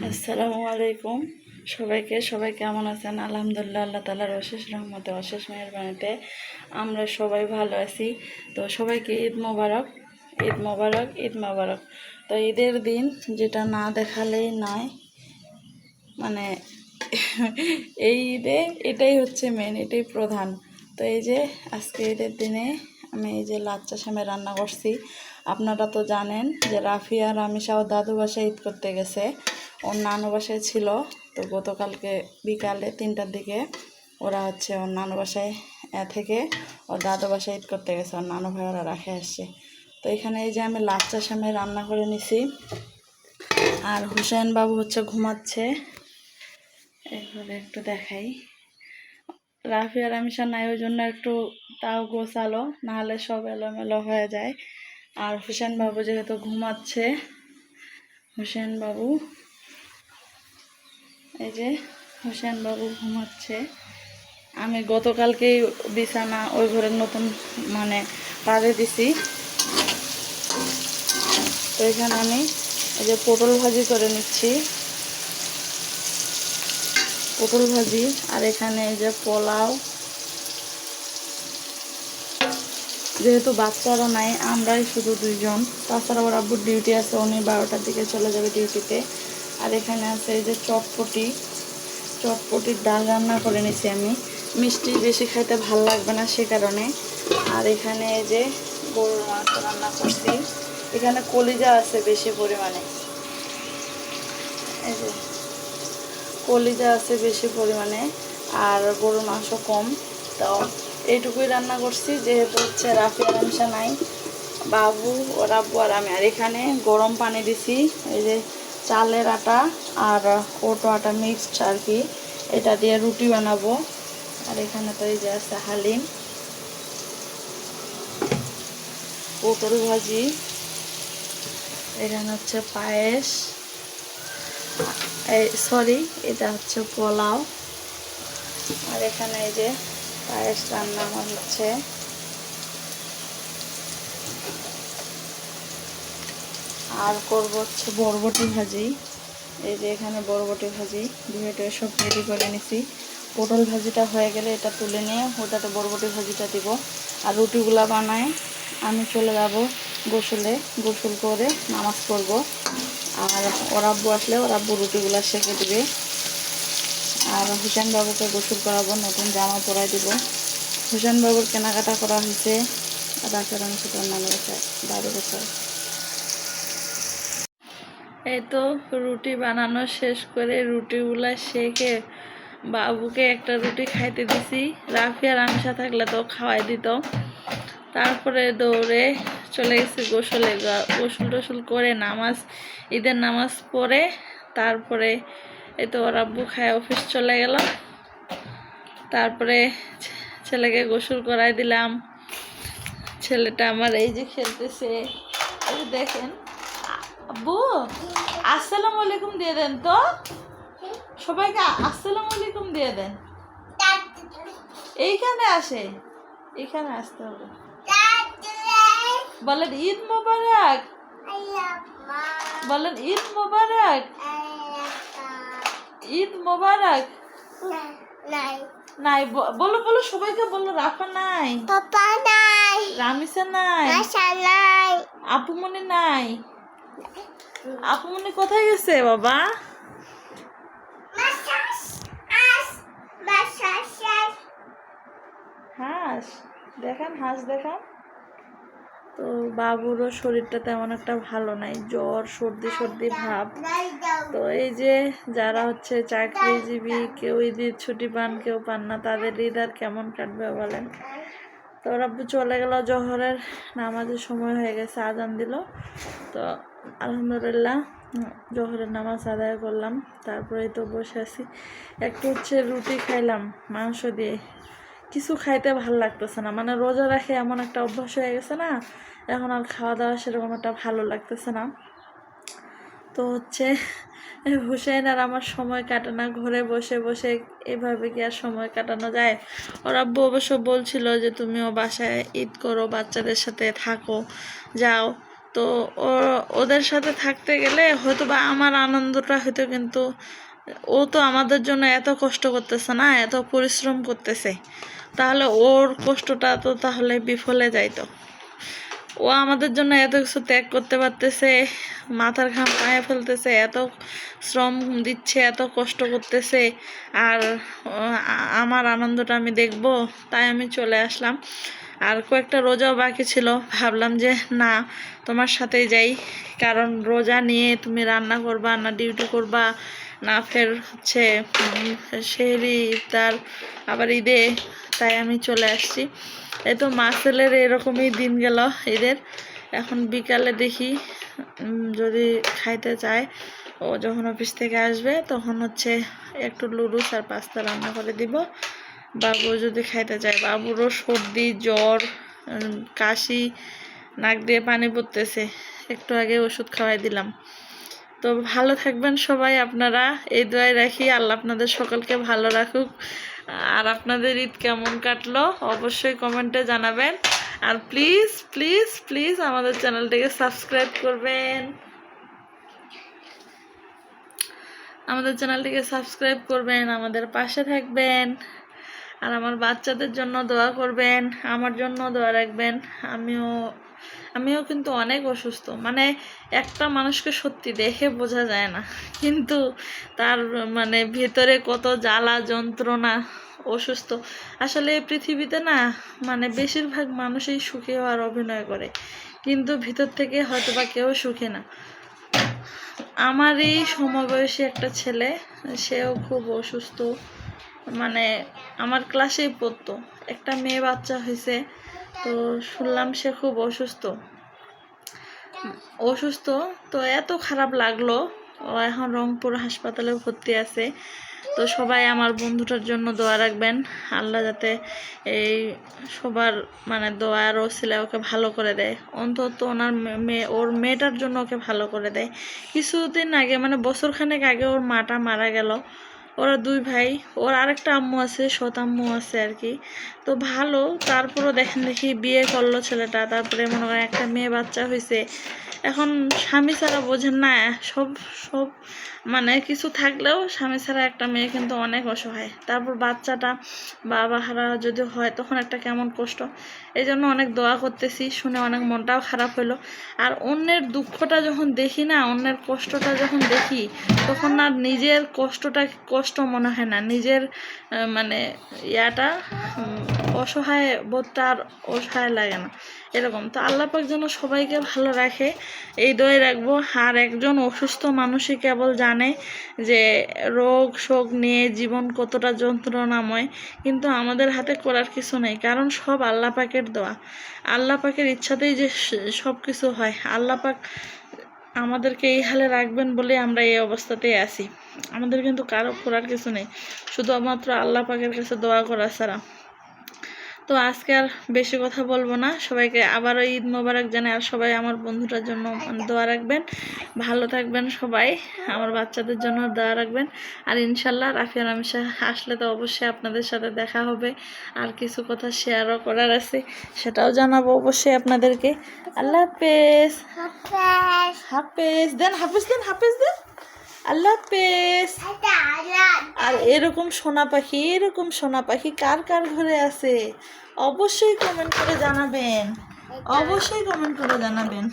আসসালামু আলাইকুম সবাই কেমন আছেন? আলহামদুলিল্লাহ, আল্লাহ তাআলার অশেষ রহমতে অশেষ মেহেরবানিতে আমরা সবাই ভালো আছি। তো সবাইকে ঈদ মোবারক, ঈদ মোবারক, ঈদ মোবারক। তো ঈদের দিন যেটা না দেখালেই নয়, মানে এই ঈদে এটাই হচ্ছে মেন, এটাই প্রধান। তো এই যে আজকে ঈদের দিনে আমি এই যে লাচ্চা সেমাই রান্না করছি। আপনারা তো জানেন যে রাফিয়া আর রামিসা ওর দাদু বাসায় ঈদ করতে গেছে, ওর নানু বাসায় ছিল। তো গতকালকে বিকালে 3টার দিকে ওরা হচ্ছে ওর নানু বাসায় থেকে ওর দাদু বাসায় ঈদ করতে গেছে, ওর নানু ভাই ওরা রাখে আসছে। তো এখানে এই যে আমি লাচ্চা সেমাই রান্না করে নিছি, আর হুসেন বাবু হচ্ছে ঘুমাচ্ছে। এভাবে একটু দেখাই, রাফি আর রামিসা নাই, ওই জন্য একটু তাও গোছালো, নাহলে সব এলোমেলো হয়ে যায়। আর হুসেন বাবু যেহেতু ঘুমাচ্ছে, হুসেন বাবু, এই যে হুসেন বাবু ঘুমাচ্ছে। আমি গতকালকেই বিছানা ওই ঘরের নতুন মানে পাড়ে দিছি। তো এখানে আমি এই যে পটল ভাজি করে নিচ্ছি, পটল ভাজি। আর এখানে এই যে পোলাও, যেহেতু বাচ্চারা নাই, আমরাই শুধু 2জন। তাছাড়া ওর আব্বুর ডিউটি আছে, উনি 12টার দিকে চলে যাবে ডিউটিতে। আর এখানে আছে এই যে চটপটির ডাল রান্না করে নিছি আমি। মিষ্টি বেশি খাইতে ভাল লাগবে না সে কারণে। আর এখানে এই যে গরুর মাংস রান্না করছি, এখানে কলিজা আছে বেশি পরিমাণে, এই যে কলিজা আছে বেশি পরিমাণে, আর গরুর মাংস কম। তো এইটুকুই রান্না করছি, যেহেতু হচ্ছে রাফি আর রামিসা নাই, বাবু ওর আব্বু আর আমি। আর এখানে গরম পানি দিছি, এই যে চালের আটা আর ওটো আটা মিক্সড আর কি, এটা দিয়ে রুটি বানাবো। আর এখানে তো এই যে আছে হালিম, পটল ভাজি, এখানে হচ্ছে পায়েস, সরি এটা হচ্ছে পোলাও। আর এখানে এই যে পায়েস রান্না আমার হচ্ছে। আর করব হচ্ছে বরবটি ভাজি, এই যে এখানে বরবটি ভাজি দুটো সব রেডি করে নিছি। পটল ভাজিটা হয়ে গেলে এটা তুলে নিয়ে ওটাতে বরবটি ভাজিটা দিব। আর রুটিগুলা বানায় আমি চলে যাব গোসলে, গোসল করে নামাজ পড়ব। আর ওর আব্বু আসলে ওর আব্বু রুটিগুলা সেঁকে দিবে। আর হুসেন বাবুকে গোসল করাবো, নতুন জামা পরাই দিব। হুসেন বাবুর কেনাকাটা করা হয়েছে, রাফের আমি সেটার নামে দাদু বছর। এই তো রুটি বানানো শেষ করে রুটিগুলা সেঁকে বাবুকে একটা রুটি খাইতে দিছি। রাফি আর রামিসা থাকলে তো খাওয়াই দিত। তারপরে দৌড়ে চলে গেছি গোসলে, গোসল টোসল করে ঈদের নামাজ পড়ে তারপরে এই তো ওর আব্বু খায় অফিস চলে গেল। তারপরে ছেলেকে গোসল করাই দিলাম। ছেলেটা আমার এই যে খেলতেছে, এই দেখেন। আব্বু আসসালামু আলাইকুম দিয়ে দেন তো, সবাইকে আসসালামু আলাইকুম দিয়ে দেন। এইখানে আসে, এইখানে আসতে হবে। বলেন ঈদ মোবারক, বলেন ঈদ মোবারক, ঈদ মোবারক। নাই বলো বলো, সবাইকে বলো। রাফা নাই, পাপা নাই, রামিসা নাই, নাই, আপুমনি নাই। আপুমনি কোথায় গেছে বাবা? হাঁস দেখান, হাঁস দেখান। তো বাবুরও শরীরটা তেমন একটা ভালো নাই, জ্বর সর্দি ভাব। তো এই যে যারা হচ্ছে চাকরিজীবী, কেউ ঈদের ছুটি পান কেউ পান না, তাদের ঈদ আর কেমন কাটবে বলেন। তো আব্বু চলে গেল, জোহরের নামাজের সময় হয়ে গেছে, আজান দিল। তো আলহামদুলিল্লাহ জোহরের নামাজ আদায় করলাম। তারপরে তো বসে আছি, একটু হচ্ছে রুটি খাইলাম মাংস দিয়ে। কিছু খাইতে ভাল লাগতেছে না, মানে রোজা রাখে এমন একটা অভ্যাস হয়ে গেছে না, এখন আর খাওয়া দাওয়া সেরকম একটা ভালো লাগতেছে না। তো হচ্ছে হুসেন আর আমার সময় কাটে না, ঘরে বসে বসে এভাবে কি আর সময় কাটানো যায়? ওর আব্বু অবশ্য বলছিল যে তুমিও বাসায় ঈদ করো, বাচ্চাদের সাথে থাকো, যাও। তো ওদের সাথে থাকতে গেলে হয়তো বা আমার আনন্দটা হয়তো, কিন্তু ও তো আমাদের জন্য এত কষ্ট করতেছে না, এত পরিশ্রম করতেছে, তাহলে ওর কষ্টটা তো তাহলে বিফলে যাইতো। ও আমাদের জন্য এত কিছু ত্যাগ করতে পারতেছে, মাথার ঘাম পায়ে ফেলতেছে, এত শ্রম দিচ্ছে, এত কষ্ট করতেছে, আর আমার আনন্দটা আমি দেখব, তাই আমি চলে আসলাম। আর কয়েকটা রোজাও বাকি ছিল, ভাবলাম যে না তোমার সাথেই যাই, কারণ রোজা নিয়ে তুমি রান্না করবা না, ডিউটি করবা না, ফের হচ্ছে সেহরি ইফতার আবার ঈদে, তাই আমি চলে আসছি। এই তো মাসেলের এরকমই দিন গেল ঈদের। এখন বিকালে দেখি যদি খাইতে চায়, ও যখন অফিস থেকে আসবে তখন হচ্ছে একটু লুডুস আর পাস্তা রান্না করে দিব। বাবু যদি খাইতে চায়, বাবুরও সর্দি জ্বর কাশি, নাক দিয়ে পানি পড়তেছে, একটু আগে ওষুধ খাওয়াই দিলাম। তো ভালো থাকবেন সবাই আপনারা, এই দোয়াই রাখি, আল্লাহ আপনাদের সকলকে ভালো রাখুক। আর আপনাদের ঈদ কেমন কাটলো অবশ্যই কমেন্টে জানাবেন। আর প্লিজ প্লিজ প্লিজ আমাদের চ্যানেলটিকে সাবস্ক্রাইব করবেন, আমাদের পাশে থাকবেন। আর আমার বাচ্চাদের জন্য দোয়া করবেন, আমার জন্য দোয়া রাখবেন। আমিও কিন্তু অনেক অসুস্থ, মানে একটা মানুষকে সত্যি দেখে বোঝা যায় না, কিন্তু তার মানে ভেতরে কত জ্বালা যন্ত্রণা, অসুস্থ। আসলে এই পৃথিবীতে না, মানে বেশিরভাগ মানুষই সুখী হওয়ার অভিনয় করে, কিন্তু ভিতর থেকে হয়তো বা কেউ সুখী না। আমারই সমবয়সী একটা ছেলে, সেও খুব অসুস্থ, মানে আমার ক্লাসেই পড়তো, একটা মেয়ে বাচ্চা হয়েছে, তো শুনলাম সে খুব অসুস্থ। তো এত খারাপ লাগলো, ও এখন রংপুর হাসপাতালে ভর্তি আছে। তো সবাই আমার বন্ধুটার জন্য দোয়া রাখবেন, আল্লাহ যাতে এই সবার মানে দোয়ার ওসিলা ওকে ভালো করে দেয়, অন্তত ওর মেয়েটার জন্য ওকে ভালো করে দেয়। কিছুদিন আগে মানে বছরখানেক আগে ওর মাটা মারা গেল। ওরা দুই ভাই, ওর আরেকটা আম্মু আছে, সৎ আম্মু আছে আর কি। তো ভালো, তারপরও দেখি বিয়ে করলো ছেলেটা, তারপরে মনে করেন একটা মেয়ে বাচ্চা হয়েছে। এখন স্বামী ছাড়া বোঝেন না, সব সব মানে কিছু থাকলেও স্বামী ছাড়া একটা মেয়ে কিন্তু অনেক অসহায়। তারপর বাচ্চাটা বাবা হারা যদি হয় তখন একটা কেমন কষ্ট। এই জন্য অনেক দোয়া করতেছি, শুনে অনেক মনটাও খারাপ হলো। আর অন্যের দুঃখটা যখন দেখি না, অন্যের কষ্টটা যখন দেখি, তখন আর নিজের কষ্টটা কষ্ট মনে হয় না, নিজের মানে ইয়াটা অসহায় বোধটা আর অসহায় লাগে না, এরকম। তো আল্লাহ পাক যেন সবাইকে ভালো রাখে, এই দোয়াই রাখবো। আর একজন অসুস্থ মানুষই কেবল জানে যে রোগ শোক নিয়ে জীবন কতটা যন্ত্রণাময়, কিন্তু আমাদের হাতে করার কিছু নেই, কারণ সব আল্লাহ পাকের দোয়া, আল্লাহ পাকের ইচ্ছাতেই যে সব কিছু হয়। আল্লাহ পাক আমাদেরকে এই হালে রাখবেন বলে আমরা এই অবস্থাতেই আছি, আমাদের কিন্তু কারো করার কিছু নেই, শুধুমাত্র আল্লাহ পাকের কাছে দোয়া করা ছাড়া। তো আজকে আর বেশি কথা বলবো না, সবাইকে আবারও ঈদ মোবারক জানাই। আর সবাই আমার বন্ধুটার জন্য দোয়া রাখবেন, ভালো থাকবেন সবাই, আমার বাচ্চাদের জন্য দোয়া রাখবেন। আর ইনশাল্লাহ রাফিয়া রামেশা আসলে তো অবশ্যই আপনাদের সাথে দেখা হবে, আর কিছু কথা শেয়ারও করার আছে, সেটাও জানাবো অবশ্যই আপনাদেরকে। আল্লাহ হাফেজ, হাফেজ দেন, হাফেজ দেন, হাফেজ দেন, আল্লাহ হাফেজ। আর এরকম সোনা পাখি কার কার ঘরে আছে অবশ্যই কমেন্ট করে জানাবেন, অবশ্যই কমেন্ট করে জানাবেন।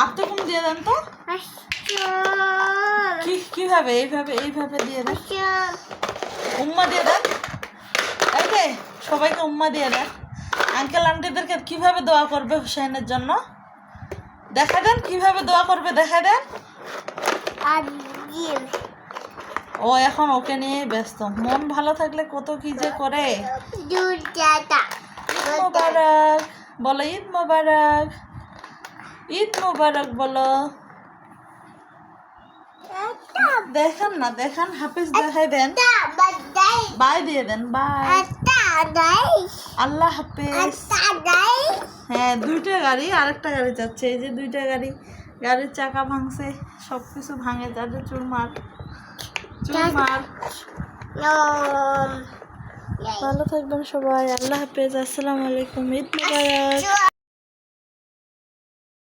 আপনি দিয়ে দেন তো, কিভাবে এইভাবে দিয়ে দেন, উম্মা দিয়ে দেন, এই যে সবাইকে উম্মা দিয়ে দেন। আঙ্কেল আন্টিদেরকে কিভাবে দোয়া করবে হুসাইনের জন্য দেখা দেন, কিভাবে দোয়া করবে দেখা দেন। ও এখন ওকে নিয়ে ব্যস্ত, মন ভালো থাকলে কত কি যে করে। মোবারক বলো, ঈদ মোবারক, ঈদ মোবারক বলো। দেখান না, দেখান, হাফিজ দেখাই দেন, বাই দিয়ে দেন, বাই, আল্লাহ হাফেজ। হ্যাঁ, দুইটা গাড়ি, আরেকটা গাড়ি যাচ্ছে, এই যে দুইটা গাড়ির চাকা ভাঙছে, সব কিছু ভাঙে যাচ্ছে, চুরমার। ভালো থাকবেন সবাই, আল্লাহ হাফেজ, আসসালামু আলাইকুম, ঈদ মোবারক।